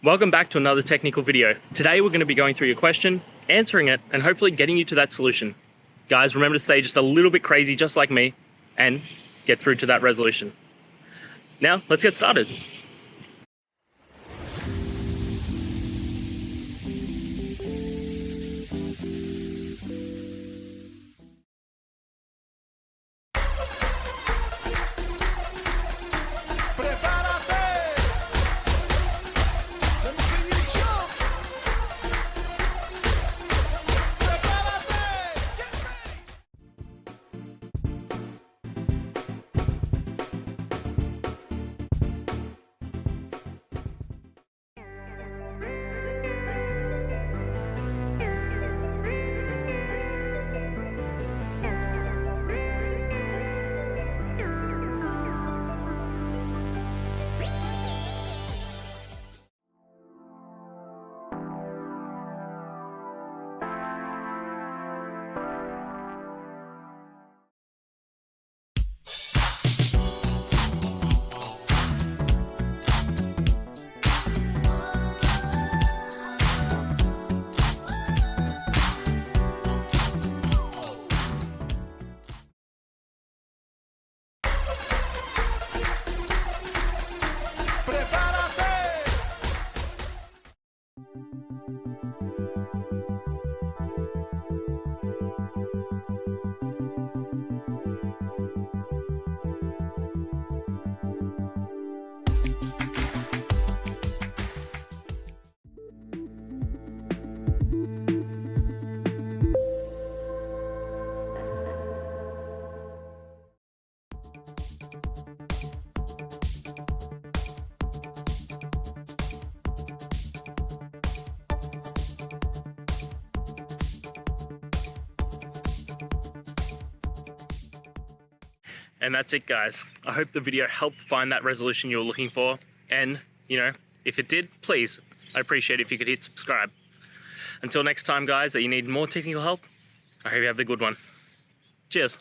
Welcome back to another technical video. Today we're going to be going through your question, answering it, and hopefully getting you to that solution. Guys, remember to stay just a little bit crazy just like me and get through to that resolution. Now, let's get started. And that's it, guys. I hope the video helped find that resolution you were looking for. And, if it did, please, I'd appreciate it if you could hit subscribe. Until next time, guys, that you need more technical help, I hope you have a good one. Cheers.